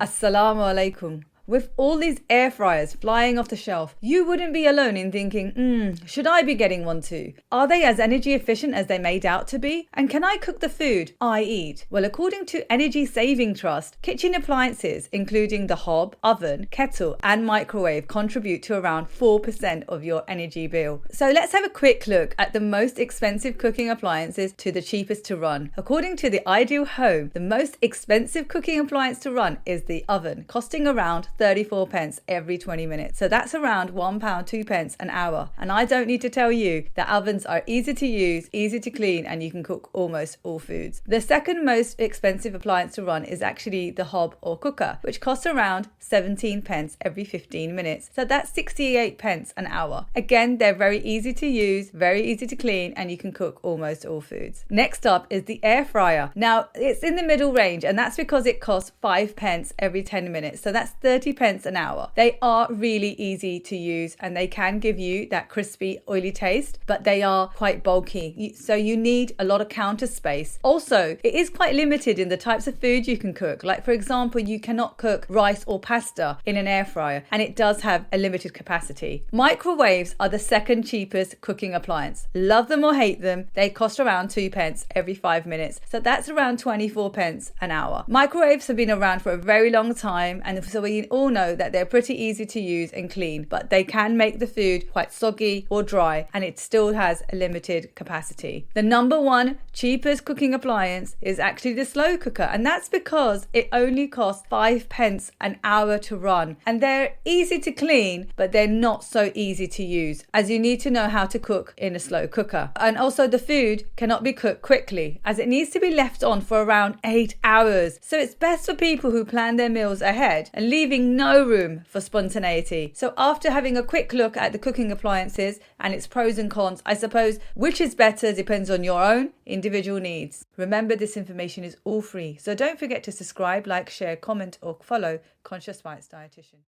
Assalamu alaikum. With all these air fryers flying off the shelf, you wouldn't be alone in thinking, should I be getting one too? Are they as energy efficient as they're made out to be? And can I cook the food I eat? Well, according to Energy Saving Trust, kitchen appliances, including the hob, oven, kettle, and microwave, contribute to around 4% of your energy bill. So let's have a quick look at the most expensive cooking appliances to the cheapest to run. According to the Ideal Home, the most expensive cooking appliance to run is the oven, costing around 34 pence every 20 minutes. So that's around £1, 2 pence an hour. And I don't need to tell you that ovens are easy to use, easy to clean, and you can cook almost all foods. The second most expensive appliance to run is actually the hob or cooker, which costs around 17 pence every 15 minutes. So that's 68 pence an hour. Again, they're very easy to use, very easy to clean, and you can cook almost all foods. Next up is the air fryer. Now, it's in the middle range, and that's because it costs 5 pence every 10 minutes. So that's 30 pence an hour. They are really easy to use and they can give you that crispy, oily taste, but they are quite bulky. So you need a lot of counter space. Also, it is quite limited in the types of food you can cook. Like for example, you cannot cook rice or pasta in an air fryer, and it does have a limited capacity. Microwaves are the second cheapest cooking appliance. Love them or hate them, they cost around 2 pence every 5 minutes. So that's around 24 pence an hour. Microwaves have been around for a very long time, and so we all know that they're pretty easy to use and clean, but they can make the food quite soggy or dry, and it still has a limited capacity. The number one cheapest cooking appliance is actually the slow cooker, and that's because it only costs 5 pence an hour to run, and they're easy to clean, but they're not so easy to use, as you need to know how to cook in a slow cooker. And also the food cannot be cooked quickly, as it needs to be left on for around 8 hours. So it's best for people who plan their meals ahead and leaving no room for spontaneity. So after having a quick look at the cooking appliances and its pros and cons, I suppose which is better depends on your own individual needs. Remember, this information is all free, so don't forget to subscribe, like, share, comment, or follow Conscious Bites Dietitian.